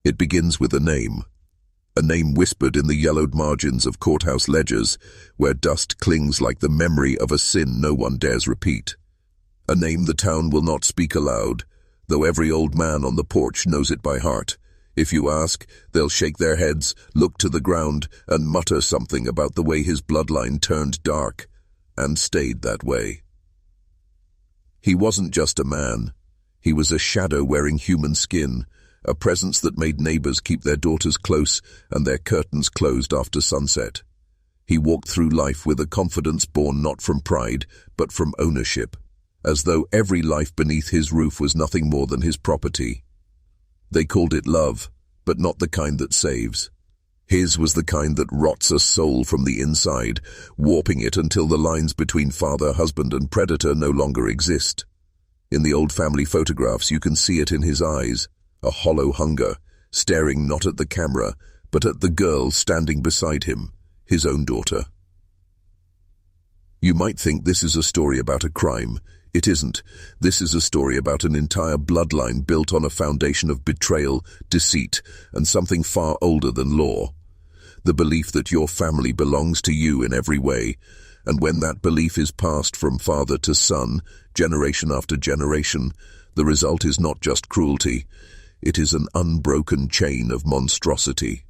It begins with a name whispered in the yellowed margins of courthouse ledgers, where dust clings like the memory of a sin no one dares repeat. A name the town will not speak aloud, though every old man on the porch knows it by heart. If you ask, they'll shake their heads, look to the ground, and mutter something about the way his bloodline turned dark, and stayed that way. He wasn't just a man. He was a shadow wearing human skin, a presence that made neighbors keep their daughters close and their curtains closed after sunset. He walked through life with a confidence born not from pride, but from ownership, as though every life beneath his roof was nothing more than his property. They called it love, but not the kind that saves. His was the kind that rots a soul from the inside, warping it until the lines between father, husband, and predator no longer exist. In the old family photographs, you can see it in his eyes, a hollow hunger, staring not at the camera, but at the girl standing beside him, his own daughter. You might think this is a story about a crime. It isn't. This is a story about an entire bloodline built on a foundation of betrayal, deceit, and something far older than law. The belief that your family belongs to you in every way, and when that belief is passed from father to son, generation after generation, the result is not just cruelty, it is an unbroken chain of monstrosity.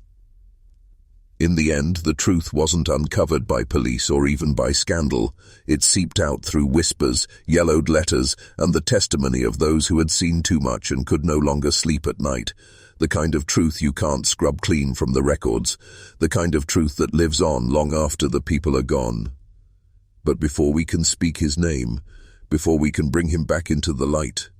In the end, the truth wasn't uncovered by police or even by scandal. It seeped out through whispers, yellowed letters, and the testimony of those who had seen too much and could no longer sleep at night. The kind of truth you can't scrub clean from the records. The kind of truth that lives on long after the people are gone. But before we can speak his name, before we can bring him back into the light,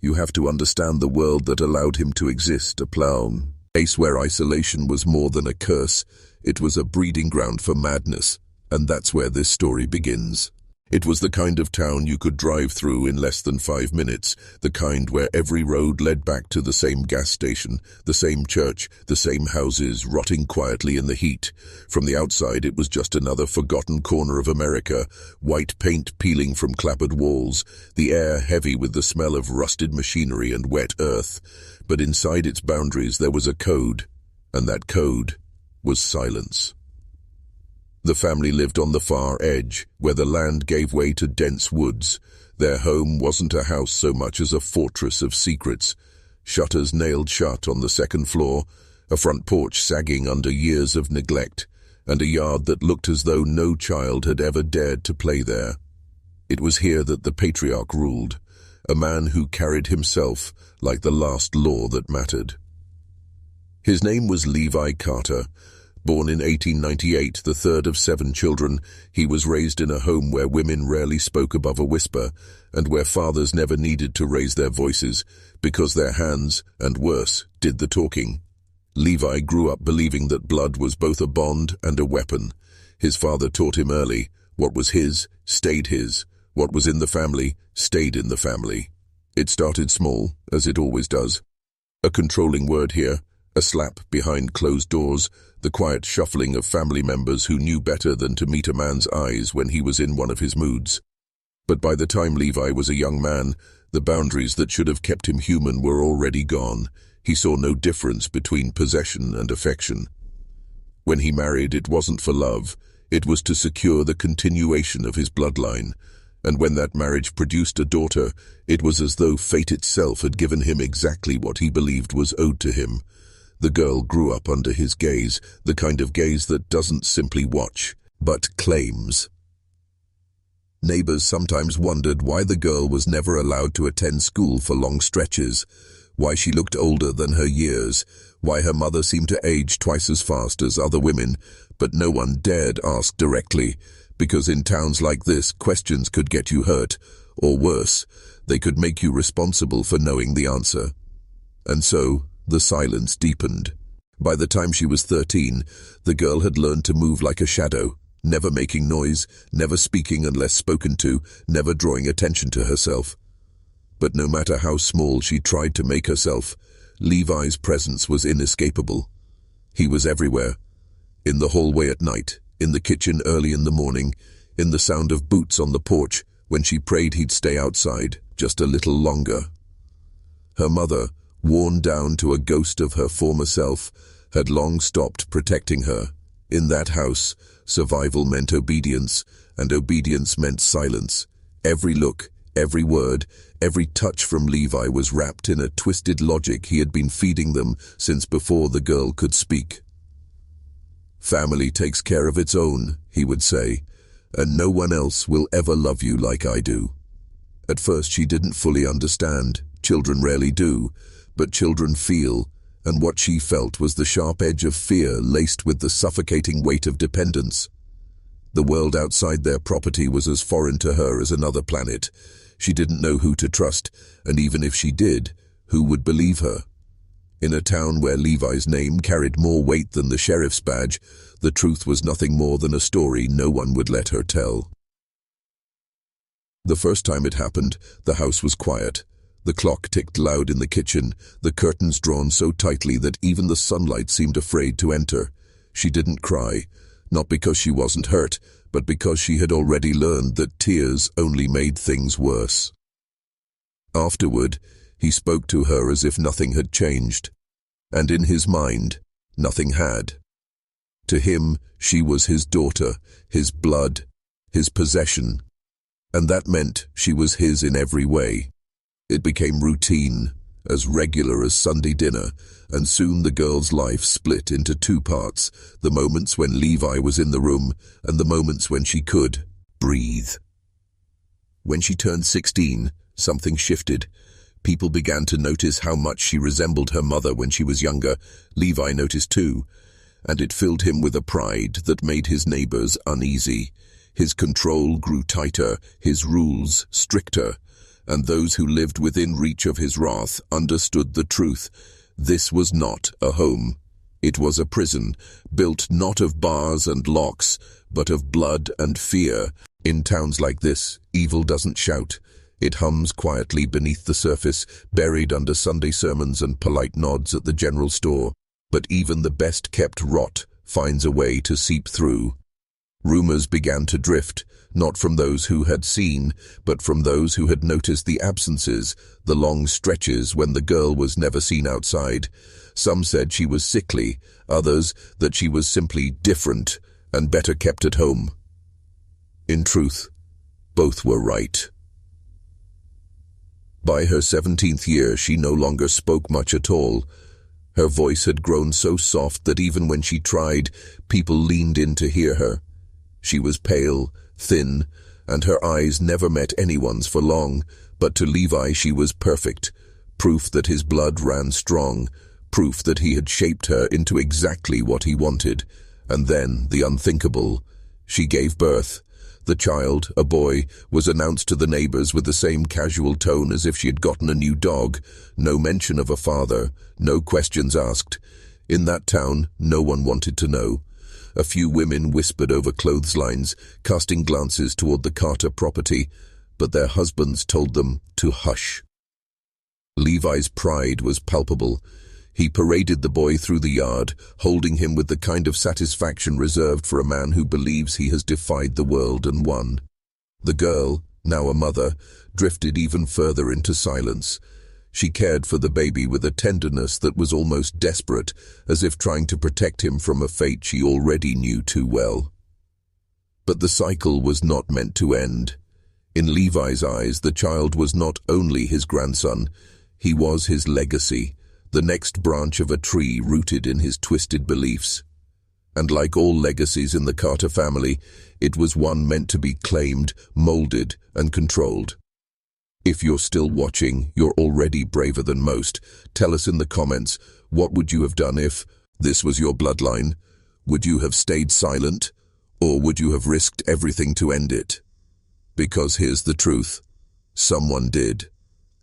you have to understand the world that allowed him to exist, a place where isolation was more than a curse. It was a breeding ground for madness, and that's where this story begins. It was the kind of town you could drive through in less than 5 minutes, the kind where every road led back to the same gas station, the same church, the same houses rotting quietly in the heat. From the outside, it was just another forgotten corner of America, white paint peeling from clappered walls, the air heavy with the smell of rusted machinery and wet earth. But inside its boundaries there was a code, and that code was silence. The family lived on the far edge, where the land gave way to dense woods. Their home wasn't a house so much as a fortress of secrets, shutters nailed shut on the second floor, a front porch sagging under years of neglect, and a yard that looked as though no child had ever dared to play there. It was here that the patriarch ruled, a man who carried himself like the last law that mattered. His name was Levi Carter. Born in 1898, the third of 7 children, he was raised in a home where women rarely spoke above a whisper, and where fathers never needed to raise their voices, because their hands, and worse, did the talking. Levi grew up believing that blood was both a bond and a weapon. His father taught him early, what was his, stayed his. What was in the family, stayed in the family. It started small, as it always does. A controlling word here, a slap behind closed doors, the quiet shuffling of family members who knew better than to meet a man's eyes when he was in one of his moods. But by the time Levi was a young man, the boundaries that should have kept him human were already gone. He saw no difference between possession and affection. When he married, it wasn't for love. It was to secure the continuation of his bloodline. And when that marriage produced a daughter, it was as though fate itself had given him exactly what he believed was owed to him. The girl grew up under his gaze, the kind of gaze that doesn't simply watch, but claims. Neighbors sometimes wondered why the girl was never allowed to attend school for long stretches, why she looked older than her years, why her mother seemed to age twice as fast as other women, but no one dared ask directly, because in towns like this, questions could get you hurt, or worse, they could make you responsible for knowing the answer. And so, the silence deepened. By the time she was 13, the girl had learned to move like a shadow, never making noise, never speaking unless spoken to, never drawing attention to herself. But no matter how small she tried to make herself, Levi's presence was inescapable. He was everywhere. In the hallway at night, in the kitchen early in the morning, in the sound of boots on the porch, when she prayed he'd stay outside just a little longer. Her mother, worn down to a ghost of her former self, had long stopped protecting her. In that house, survival meant obedience, and obedience meant silence. Every look, every word, every touch from Levi was wrapped in a twisted logic he had been feeding them since before the girl could speak. "Family takes care of its own," he would say, "and no one else will ever love you like I do." At first she didn't fully understand. Children rarely do, but children feel, and what she felt was the sharp edge of fear laced with the suffocating weight of dependence. The world outside their property was as foreign to her as another planet. She didn't know who to trust, and even if she did, who would believe her? In a town where Levi's name carried more weight than the sheriff's badge, the truth was nothing more than a story no one would let her tell. The first time it happened, the house was quiet. The clock ticked loud in the kitchen, the curtains drawn so tightly that even the sunlight seemed afraid to enter. She didn't cry, not because she wasn't hurt, but because she had already learned that tears only made things worse. Afterward, he spoke to her as if nothing had changed, and in his mind, nothing had. To him, she was his daughter, his blood, his possession, and that meant she was his in every way. It became routine, as regular as Sunday dinner, and soon the girl's life split into two parts, the moments when Levi was in the room and the moments when she could breathe. When she turned 16, something shifted. People began to notice how much she resembled her mother when she was younger. Levi noticed too, and it filled him with a pride that made his neighbors uneasy. His control grew tighter, his rules stricter, and those who lived within reach of his wrath understood the truth. This was not a home. It was a prison, built not of bars and locks, but of blood and fear. In towns like this, evil doesn't shout. It hums quietly beneath the surface, buried under Sunday sermons and polite nods at the general store. But even the best-kept rot finds a way to seep through. Rumors began to drift, not from those who had seen, but from those who had noticed the absences, the long stretches when the girl was never seen outside. Some said she was sickly, others that she was simply different and better kept at home. In truth, both were right. By her 17th year, she no longer spoke much at all. Her voice had grown so soft that even when she tried, people leaned in to hear her. She was pale, thin, and her eyes never met anyone's for long, but to Levi she was perfect, proof that his blood ran strong, proof that he had shaped her into exactly what he wanted. And then, the unthinkable, she gave birth. The child, a boy, was announced to the neighbors with the same casual tone as if she had gotten a new dog. No mention of a father, no questions asked. In that town, no one wanted to know. A few women whispered over clotheslines, casting glances toward the Carter property, but their husbands told them to hush. Levi's pride was palpable. He paraded the boy through the yard, holding him with the kind of satisfaction reserved for a man who believes he has defied the world and won. The girl, now a mother, drifted even further into silence. She cared for the baby with a tenderness that was almost desperate, as if trying to protect him from a fate she already knew too well. But the cycle was not meant to end. In Levi's eyes, the child was not only his grandson, he was his legacy, the next branch of a tree rooted in his twisted beliefs. And like all legacies in the Carter family, it was one meant to be claimed, molded, and controlled. If you're still watching, you're already braver than most. Tell us in the comments, what would you have done if this was your bloodline? Would you have stayed silent, or would you have risked everything to end it? Because here's the truth, someone did.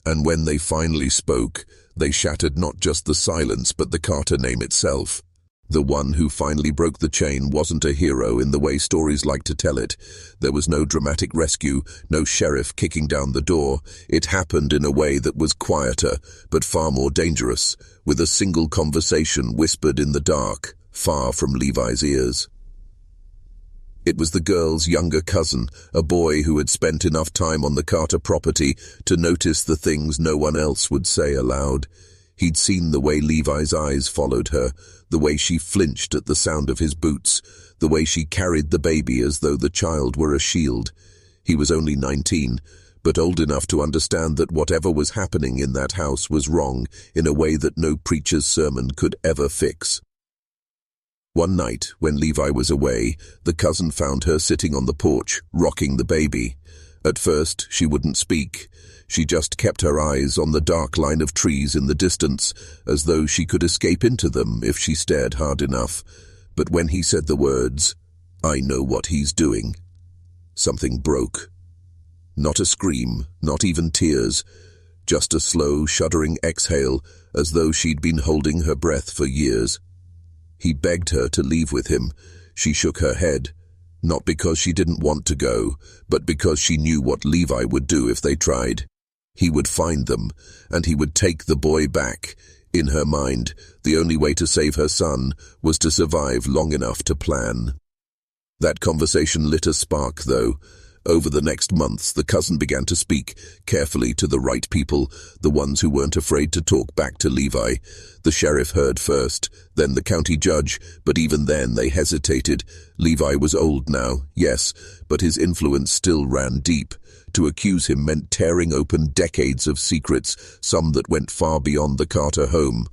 And when they finally spoke, they shattered not just the silence but the Carter name itself. The one who finally broke the chain wasn't a hero in the way stories like to tell it. There was no dramatic rescue, no sheriff kicking down the door. It happened in a way that was quieter, but far more dangerous, with a single conversation whispered in the dark, far from Levi's ears. It was the girl's younger cousin, a boy who had spent enough time on the Carter property to notice the things no one else would say aloud. He'd seen the way Levi's eyes followed her, the way she flinched at the sound of his boots, the way she carried the baby as though the child were a shield. He was only 19, but old enough to understand that whatever was happening in that house was wrong in a way that no preacher's sermon could ever fix. One night, when Levi was away, the cousin found her sitting on the porch, rocking the baby. At first, she wouldn't speak. She just kept her eyes on the dark line of trees in the distance, as though she could escape into them if she stared hard enough. But when he said the words, "I know what he's doing," something broke. Not a scream, not even tears, just a slow, shuddering exhale, as though she'd been holding her breath for years. He begged her to leave with him. She shook her head, not because she didn't want to go, but because she knew what Levi would do if they tried. He would find them, and he would take the boy back. In her mind, the only way to save her son was to survive long enough to plan. That conversation lit a spark, though. Over the next months, the cousin began to speak carefully to the right people, the ones who weren't afraid to talk back to Levi. The sheriff heard first, then the county judge, but even then they hesitated. Levi was old now, yes, but his influence still ran deep. To accuse him meant tearing open decades of secrets, some that went far beyond the Carter home.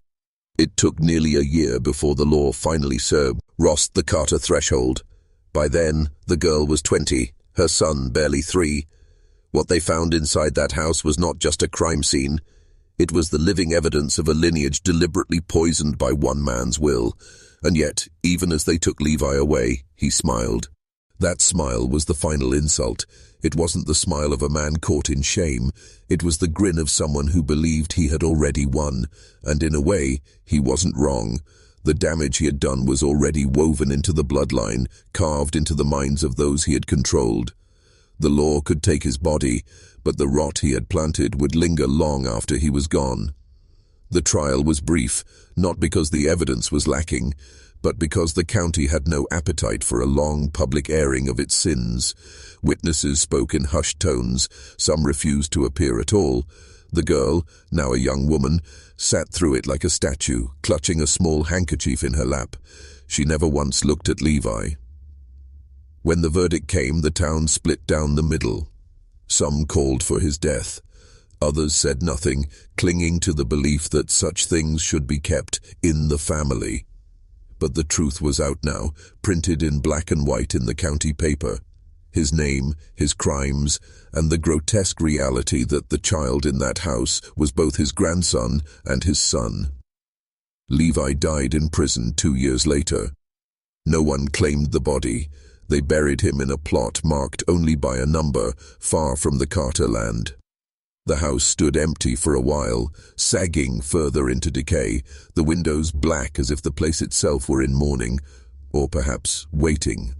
It took nearly a year before the law finally crossed the Carter threshold. By then, the girl was 20, her son barely 3. What they found inside that house was not just a crime scene. It was the living evidence of a lineage deliberately poisoned by one man's will. And yet, even as they took Levi away, he smiled. That smile was the final insult. It wasn't the smile of a man caught in shame. It was the grin of someone who believed he had already won. And in a way, he wasn't wrong. The damage he had done was already woven into the bloodline, carved into the minds of those he had controlled. The law could take his body, but the rot he had planted would linger long after he was gone. The trial was brief, not because the evidence was lacking, but because the county had no appetite for a long public airing of its sins. Witnesses spoke in hushed tones, some refused to appear at all. The girl, now a young woman, sat through it like a statue, clutching a small handkerchief in her lap. She never once looked at Levi. When the verdict came, the town split down the middle. Some called for his death. Others said nothing, clinging to the belief that such things should be kept in the family. But the truth was out now, printed in black and white in the county paper. His name, his crimes, and the grotesque reality that the child in that house was both his grandson and his son. Levi died in prison 2 years later. No one claimed the body. They buried him in a plot marked only by a number, far from the Carter land. The house stood empty for a while, sagging further into decay, the windows black as if the place itself were in mourning, or perhaps waiting.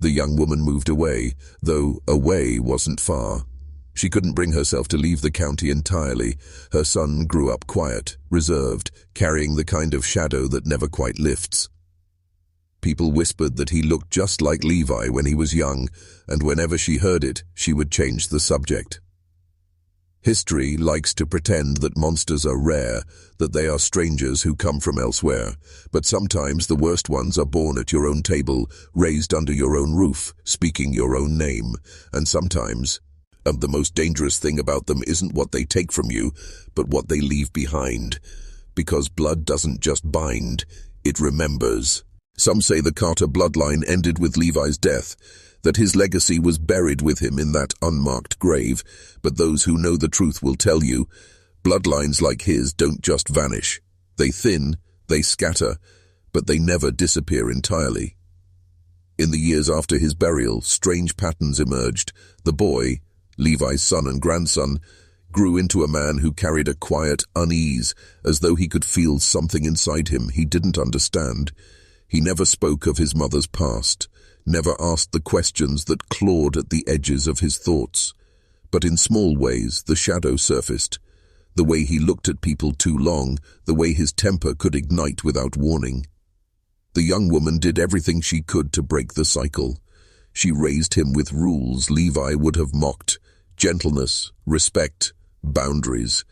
The young woman moved away, though away wasn't far. She couldn't bring herself to leave the county entirely. Her son grew up quiet, reserved, carrying the kind of shadow that never quite lifts. People whispered that he looked just like Levi when he was young, and whenever she heard it, she would change the subject. History likes to pretend that monsters are rare, that they are strangers who come from elsewhere, but sometimes the worst ones are born at your own table, raised under your own roof, speaking your own name, and sometimes, the most dangerous thing about them isn't what they take from you, but what they leave behind. Because blood doesn't just bind, it remembers. Some say the Carter bloodline ended with Levi's death, that his legacy was buried with him in that unmarked grave, but those who know the truth will tell you, bloodlines like his don't just vanish. They thin, they scatter, but they never disappear entirely. In the years after his burial, strange patterns emerged. The boy, Levi's son and grandson, grew into a man who carried a quiet unease, as though he could feel something inside him he didn't understand. He never spoke of his mother's past, never asked the questions that clawed at the edges of his thoughts. But in small ways, the shadow surfaced. The way he looked at people too long, the way his temper could ignite without warning. The young woman did everything she could to break the cycle. She raised him with rules Levi would have mocked: gentleness, respect, boundaries.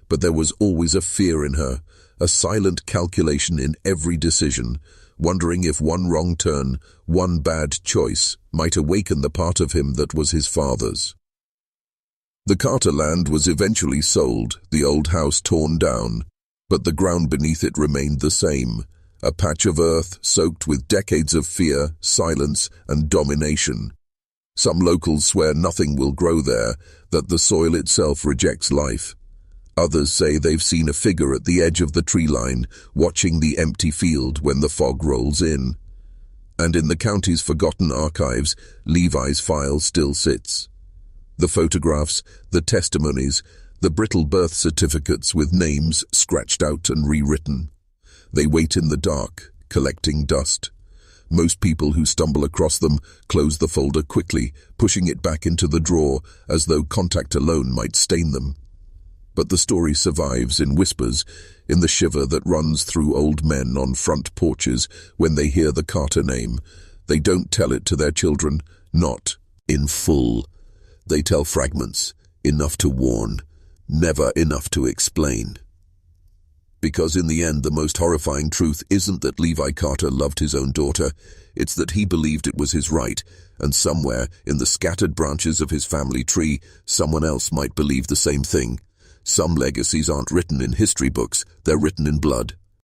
but there was always a fear in her, a silent calculation in every decision, wondering if one wrong turn, one bad choice, might awaken the part of him that was his father's. The Carter land was eventually sold, the old house torn down, but the ground beneath it remained the same, a patch of earth soaked with decades of fear, silence, and domination. Some locals swear nothing will grow there, that the soil itself rejects life. Others say they've seen a figure at the edge of the tree line, watching the empty field when the fog rolls in. And in the county's forgotten archives, Levi's file still sits. The photographs, the testimonies, the brittle birth certificates with names scratched out and rewritten. They wait in the dark, collecting dust. Most people who stumble across them close the folder quickly, pushing it back into the drawer as though contact alone might stain them. But the story survives in whispers, in the shiver that runs through old men on front porches when they hear the Carter name. They don't tell it to their children, not in full. They tell fragments, enough to warn, never enough to explain. Because in the end, the most horrifying truth isn't that Levi Carter loved his own daughter, it's that he believed it was his right, and somewhere in the scattered branches of his family tree, someone else might believe the same thing. Some legacies aren't written in history books, they're written in blood.